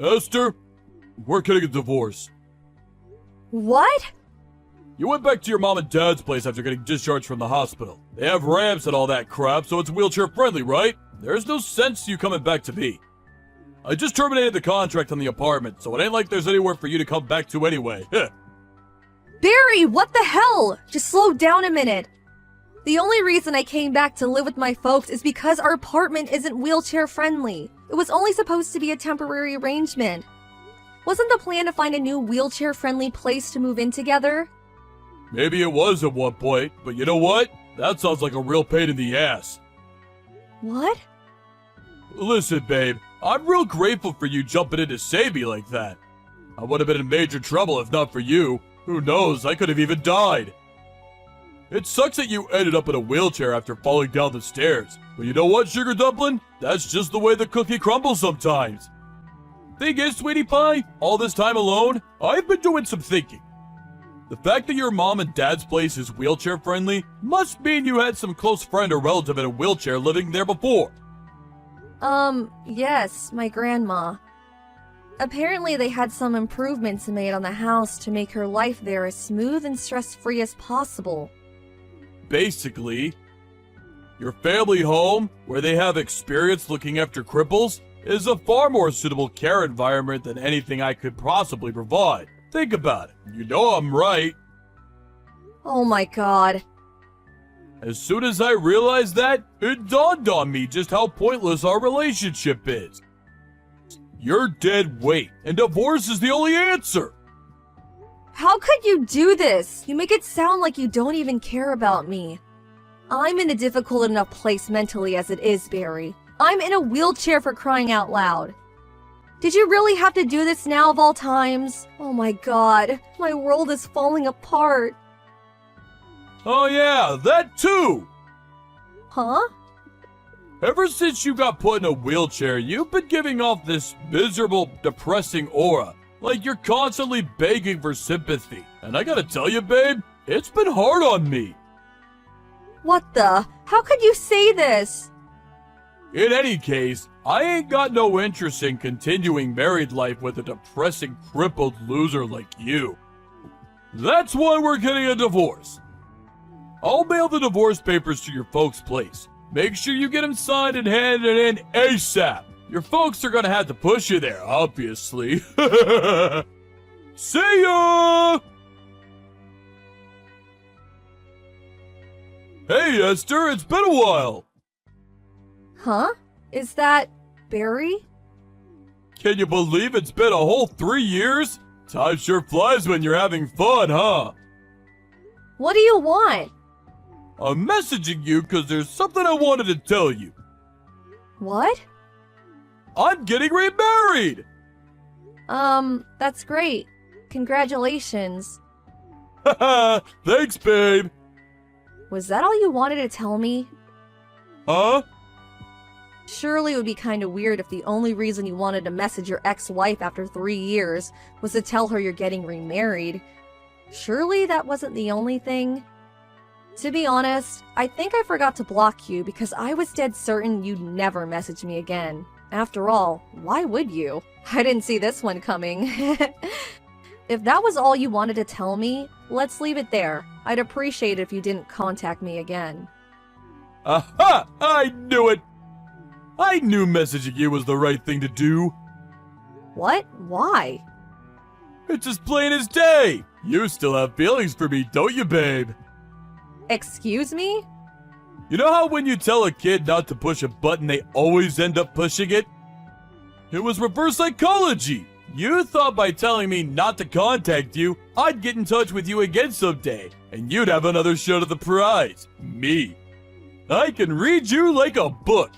Esther, we're getting a divorce. What? You went back to your mom and dad's place after getting discharged from the hospital. They have ramps and all that crap, so it's wheelchair friendly, right? There's no sense to you coming back to me. I just terminated the contract on the apartment, so it ain't like there's anywhere for you to come back to anyway. Barry, what the hell? Just slow down a minute. The only reason I came back to live with my folks is because our apartment isn't wheelchair friendly. It was only supposed to be a temporary arrangement. Wasn't the plan to find a new wheelchair friendly place to move in together? Maybe it was at one point, but you know what? That sounds like a real pain in the ass. What? Listen, babe, I'm real grateful for you jumping in to save me like that. I would have been in major trouble if not for you. Who knows, I could have even died. It sucks that you ended up in a wheelchair after falling down the stairs. But you know what, Sugar Dumpling? That's just the way the cookie crumbles sometimes. Thing is, Sweetie Pie, all this time alone, I've been doing some thinking. The fact that your mom and dad's place is wheelchair friendly must mean you had some close friend or relative in a wheelchair living there before. Yes, my grandma. Apparently they had some improvements made on the house to make her life there as smooth and stress-free as possible. Basically, your family home, where they have experience looking after cripples, is a far more suitable care environment than anything I could possibly provide. Think about it. You know I'm right. Oh my god. As soon as I realized that, it dawned on me just how pointless our relationship is. You're dead weight, and divorce is the only answer. How could you do this? You make it sound like you don't even care about me. I'm in a difficult enough place mentally as it is, Barry. I'm in a wheelchair for crying out loud. Did you really have to do this now of all times? Oh my god, my world is falling apart. Oh yeah, that too! Huh? Ever since you got put in a wheelchair, you've been giving off this miserable, depressing aura. Like you're constantly begging for sympathy. And I gotta tell you, babe, it's been hard on me. What the? How could you say this? In any case, I ain't got no interest in continuing married life with a depressing, crippled loser like you. That's why we're getting a divorce. I'll mail the divorce papers to your folks' place. Make sure you get them signed and handed in ASAP. Your folks are gonna have to push you there, obviously. See ya! Hey, Esther, it's been a while. Huh? Is that Barry? Can you believe it's been a whole 3 years? Time sure flies when you're having fun, huh? What do you want? I'm messaging you because there's something I wanted to tell you. What? I'm getting remarried! That's great. Congratulations. Haha, thanks, babe. Was that all you wanted to tell me? Huh? Surely it would be kinda weird if the only reason you wanted to message your ex-wife after 3 years was to tell her you're getting remarried. Surely that wasn't the only thing? To be honest, I think I forgot to block you because I was dead certain you'd never message me again. After all, why would you? I didn't see this one coming. If that was all you wanted to tell me, let's leave it there. I'd appreciate it if you didn't contact me again. Aha! I knew it! I knew messaging you was the right thing to do. What? Why? It's as plain as day. You still have feelings for me, don't you, babe? Excuse me? You know how when you tell a kid not to push a button, they always end up pushing it? It was reverse psychology. You thought by telling me not to contact you, I'd get in touch with you again someday, and you'd have another shot at the prize. Me. I can read you like a book.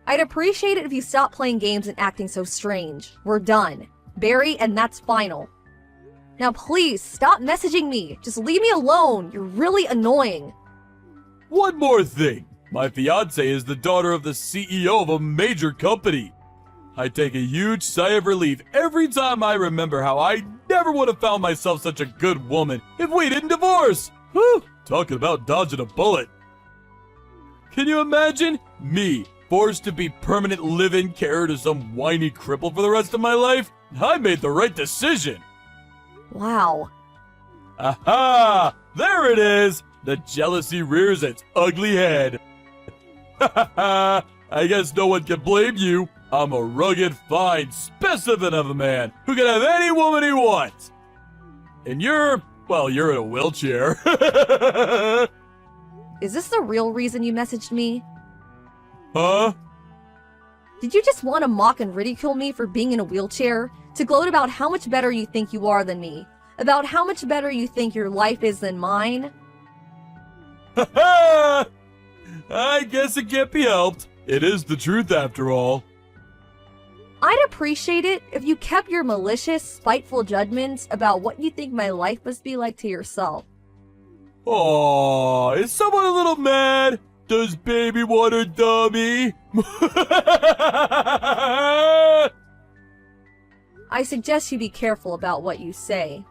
I'd appreciate it if you stopped playing games and acting so strange. We're done. Barry, and that's final. Now please, stop messaging me. Just leave me alone. You're really annoying. One more thing. My fiance is the daughter of the CEO of a major company. I take a huge sigh of relief every time I remember how I never would have found myself such a good woman if we didn't divorce. Whew, talking about dodging a bullet. Can you imagine? Me, forced to be permanent live-in carer to some whiny cripple for the rest of my life, I made the right decision. Wow. Aha! There it is! The jealousy rears its ugly head. Ha ha ha! I guess no one can blame you. I'm a rugged, fine specimen of a man who can have any woman he wants. And you're in a wheelchair. Is this the real reason you messaged me? Huh? Did you just want to mock and ridicule me for being in a wheelchair? To gloat about how much better you think you are than me? About how much better you think your life is than mine? Ha ha! I guess it can't be helped. It is the truth after all. I'd appreciate it if you kept your malicious, spiteful judgments about what you think my life must be like to yourself. Aw, is someone a little mad? Does baby want a dummy? I suggest you be careful about what you say.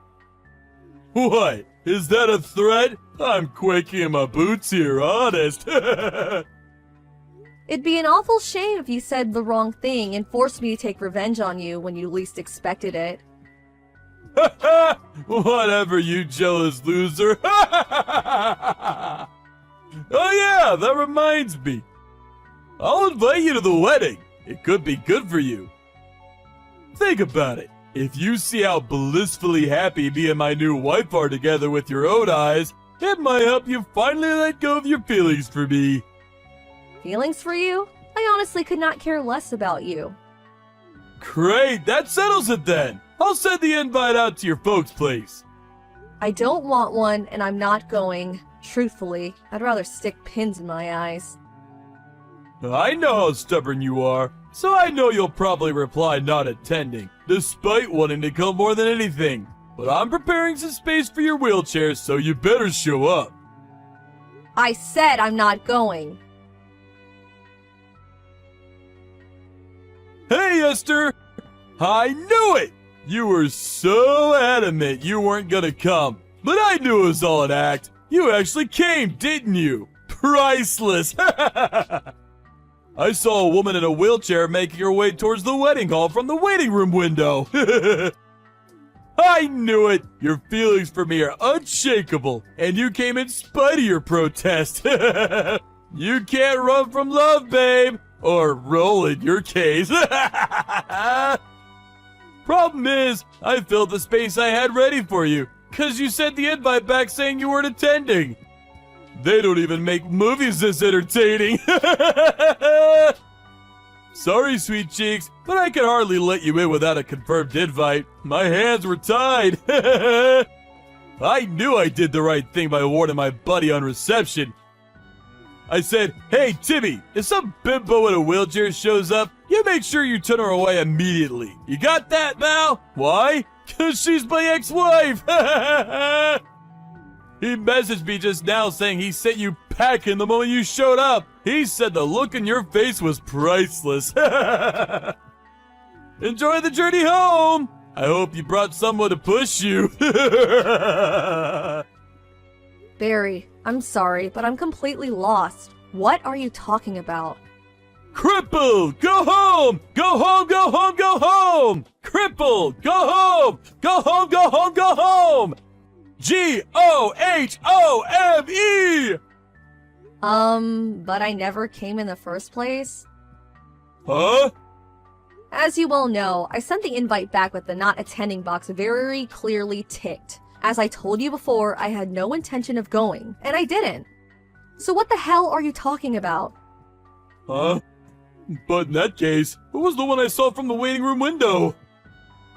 What? Is that a threat? I'm quaking in my boots here, honest. It'd be an awful shame if you said the wrong thing and forced me to take revenge on you when you least expected it. Whatever, you jealous loser. Oh yeah, that reminds me. I'll invite you to the wedding. It could be good for you. Think about it. If you see how blissfully happy me and my new wife are together with your own eyes, it might help you finally let go of your feelings for me. Feelings for you? I honestly could not care less about you. Great, that settles it then. I'll send the invite out to your folks' place. I don't want one, and I'm not going. Truthfully, I'd rather stick pins in my eyes. I know how stubborn you are, so I know you'll probably reply not attending, despite wanting to come more than anything. But I'm preparing some space for your wheelchair, so you better show up. I said I'm not going. Hey, Esther! I knew it! You were so adamant you weren't gonna come, but I knew it was all an act. You actually came, didn't you? Priceless! I saw a woman in a wheelchair making her way towards the wedding hall from the waiting room window. I knew it! Your feelings for me are unshakable, and you came in spite of your protest. You can't run from love, babe! Or roll in your case. Problem is, I filled the space I had ready for you, cause you sent the invite back saying you weren't attending. They don't even make movies this entertaining. Sorry, sweet cheeks, but I can hardly let you in without a confirmed invite. My hands were tied. I knew I did the right thing by warning my buddy on reception. I said, hey, Timmy, if some bimbo in a wheelchair shows up, you make sure you turn her away immediately. You got that, Mal? Why? Because she's my ex-wife. He messaged me just now saying he sent you packing the moment you showed up. He said the look in your face was priceless. Enjoy the journey home. I hope you brought someone to push you. Barry, I'm sorry, but I'm completely lost. What are you talking about? Crippled! Go home! Go home, go home, go home! Crippled! Go home! Go home, go home, go home! G-O-H-O-M-E! But I never came in the first place? Huh? As you well know, I sent the invite back with the not attending box very clearly ticked. As I told you before, I had no intention of going, and I didn't. So what the hell are you talking about? Huh? But in that case, who was the one I saw from the waiting room window?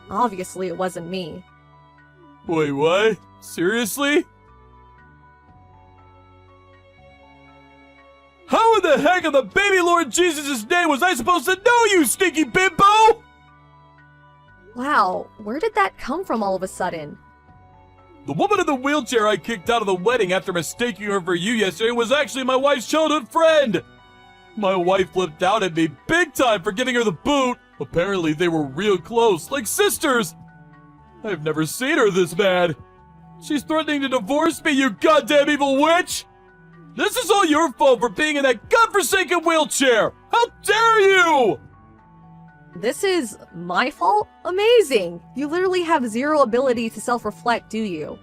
Obviously, it wasn't me. Wait, what? Seriously? How in the heck of the baby Lord Jesus' name was I supposed to know, you stinky bimbo? Wow, where did that come from all of a sudden? The woman in the wheelchair I kicked out of the wedding after mistaking her for you yesterday was actually my wife's childhood friend. My wife flipped out at me big time for giving her the boot. Apparently they were real close, like sisters. I've never seen her this mad. She's threatening to divorce me, you goddamn evil witch! This is all your fault for being in that godforsaken wheelchair! How dare you! This is my fault? Amazing! You literally have zero ability to self-reflect, do you?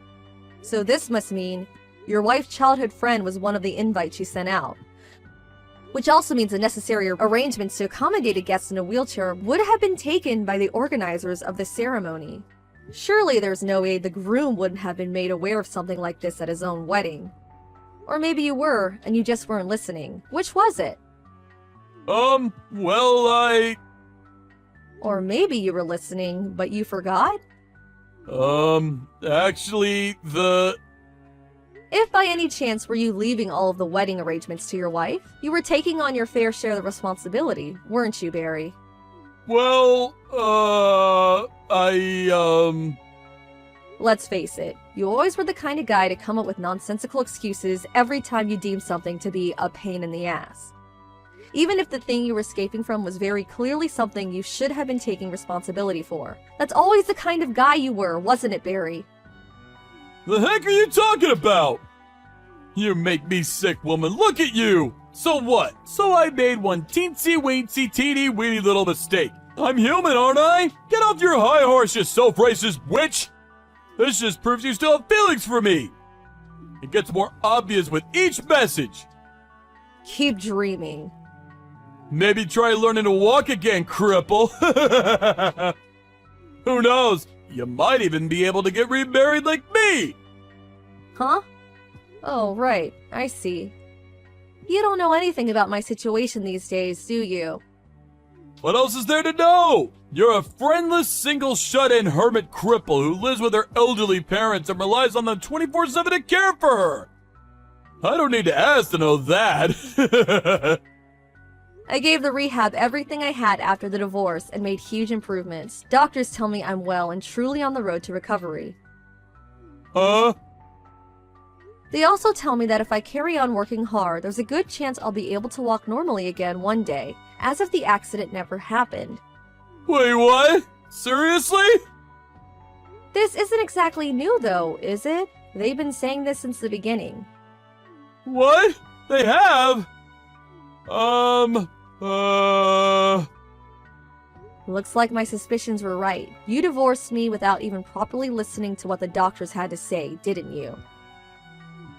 So this must mean your wife's childhood friend was one of the invites she sent out. Which also means the necessary arrangements to accommodate a guest in a wheelchair would have been taken by the organizers of the ceremony. Surely there's no way the groom wouldn't have been made aware of something like this at his own wedding. Or maybe you were, and you just weren't listening. Which was it? Well, Or maybe you were listening, but you forgot? Actually, If by any chance were you leaving all of the wedding arrangements to your wife, you were taking on your fair share of the responsibility, weren't you, Barry? well, Let's face it, you always were the kind of guy to come up with nonsensical excuses every time you deemed something to be a pain in the ass. Even if the thing you were escaping from was very clearly something you should have been taking responsibility for. That's always the kind of guy you were, wasn't it, Barry? The heck are you talking about? You make me sick, woman. Look at you! So what? So I made one teensy-weensy, teeny-weeny little mistake. I'm human, aren't I? Get off your high horse, you self-racist witch! This just proves you still have feelings for me! It gets more obvious with each message. Keep dreaming. Maybe try learning to walk again, cripple. Who knows? You might even be able to get remarried like me! Huh? Oh, right. I see. You don't know anything about my situation these days, do you? What else is there to know? You're a friendless, single, shut-in hermit cripple who lives with her elderly parents and relies on them 24/7 to care for her. I don't need to ask to know that. I gave the rehab everything I had after the divorce and made huge improvements. Doctors tell me I'm well and truly on the road to recovery. Huh? They also tell me that if I carry on working hard, there's a good chance I'll be able to walk normally again one day, as if the accident never happened. Wait, what? Seriously? This isn't exactly new though, is it? They've been saying this since the beginning. What? They have? Looks like my suspicions were right. You divorced me without even properly listening to what the doctors had to say, didn't you?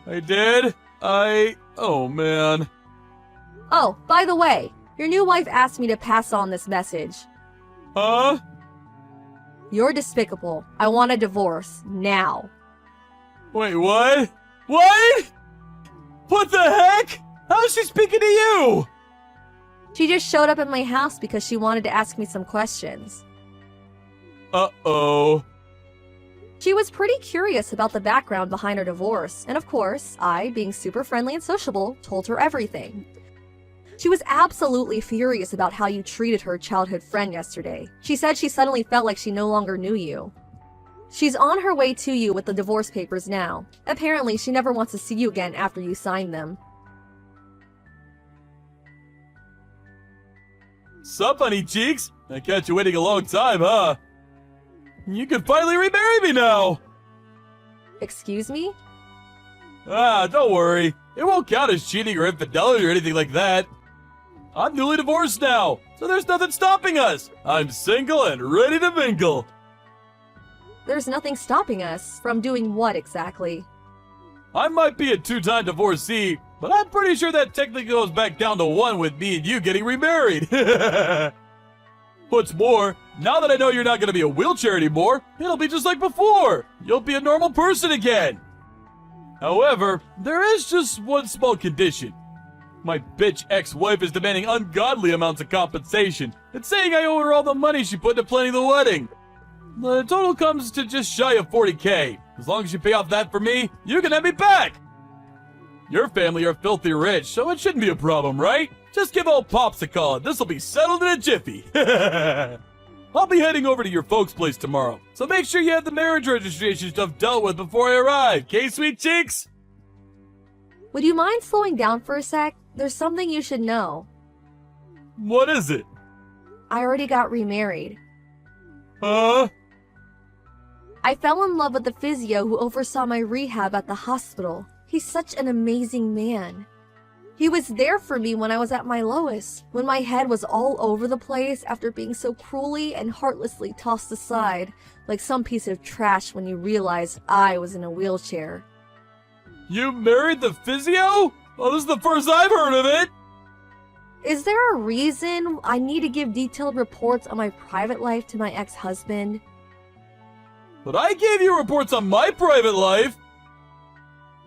I did? Oh man. Oh, by the way, your new wife asked me to pass on this message. Huh? You're despicable. I want a divorce. Now. Wait, what? What? What the heck? How is she speaking to you? She just showed up at my house because she wanted to ask me some questions. Uh-oh. She was pretty curious about the background behind her divorce, and of course, I, being super friendly and sociable, told her everything. She was absolutely furious about how you treated her childhood friend yesterday. She said she suddenly felt like she no longer knew you. She's on her way to you with the divorce papers now. Apparently, she never wants to see you again after you sign them. Sup, honey cheeks? I kept you waiting a long time, huh? You can finally remarry me now! Excuse me? Ah, don't worry. It won't count as cheating or infidelity or anything like that. I'm newly divorced now, so there's nothing stopping us. I'm single and ready to mingle. There's nothing stopping us from doing what exactly? I might be a two-time divorcee, but I'm pretty sure that technically goes back down to one with me and you getting remarried. What's more, now that I know you're not going to be a wheelchair anymore, it'll be just like before. You'll be a normal person again. However, there is just one small condition. My bitch ex-wife is demanding ungodly amounts of compensation and saying I owe her all the money she put into planning the wedding. The total comes to just shy of 40K. As long as you pay off that for me, you can have me back. Your family are filthy rich, so it shouldn't be a problem, right? Just give old Pops a call and this'll be settled in a jiffy. I'll be heading over to your folks' place tomorrow, so make sure you have the marriage registration stuff dealt with before I arrive, okay, sweet cheeks? Would you mind slowing down for a sec? There's something you should know. What is it? I already got remarried. Huh? I fell in love with the physio who oversaw my rehab at the hospital. He's such an amazing man. He was there for me when I was at my lowest, when my head was all over the place after being so cruelly and heartlessly tossed aside, like some piece of trash when you realized I was in a wheelchair. You married the physio? Oh, this is the first I've heard of it! Is there a reason I need to give detailed reports on my private life to my ex-husband? But I gave you reports on my private life!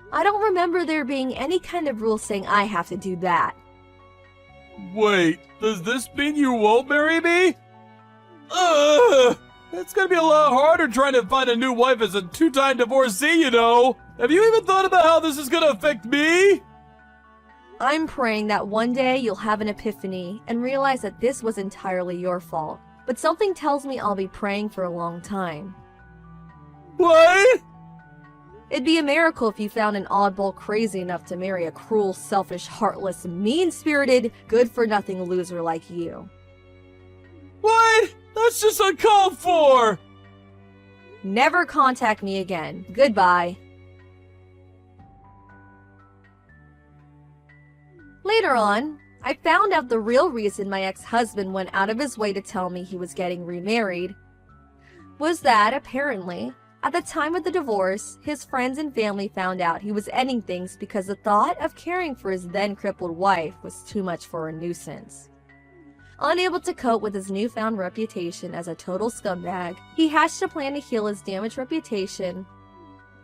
I don't remember there being any kind of rule saying I have to do that. Wait, does this mean you won't marry me? Ugh! It's gonna be a lot harder trying to find a new wife as a two-time divorcee, you know! Have you even thought about how this is gonna affect me? I'm praying that one day you'll have an epiphany and realize that this was entirely your fault. But something tells me I'll be praying for a long time. What? It'd be a miracle if you found an oddball crazy enough to marry a cruel, selfish, heartless, mean-spirited, good-for-nothing loser like you. What? That's just uncalled for! Never contact me again. Goodbye. Later on, I found out the real reason my ex-husband went out of his way to tell me he was getting remarried was that, apparently, at the time of the divorce, his friends and family found out he was ending things because the thought of caring for his then-crippled wife was too much for a nuisance. Unable to cope with his newfound reputation as a total scumbag, he hatched a plan to heal his damaged reputation.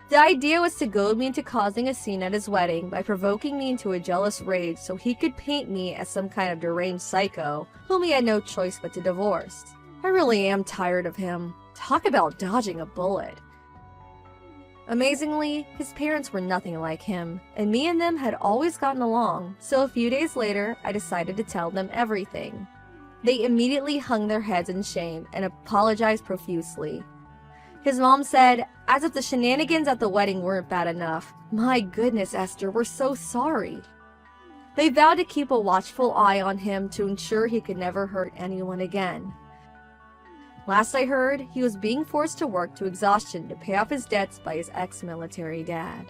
The idea was to goad me into causing a scene at his wedding by provoking me into a jealous rage so he could paint me as some kind of deranged psycho whom he had no choice but to divorce. I really am tired of him. Talk about dodging a bullet. Amazingly, his parents were nothing like him, and me and them had always gotten along, so a few days later, I decided to tell them everything. They immediately hung their heads in shame and apologized profusely. His mom said, as if the shenanigans at the wedding weren't bad enough, "My goodness, Esther, we're so sorry." They vowed to keep a watchful eye on him to ensure he could never hurt anyone again. Last I heard, he was being forced to work to exhaustion to pay off his debts by his ex-military dad.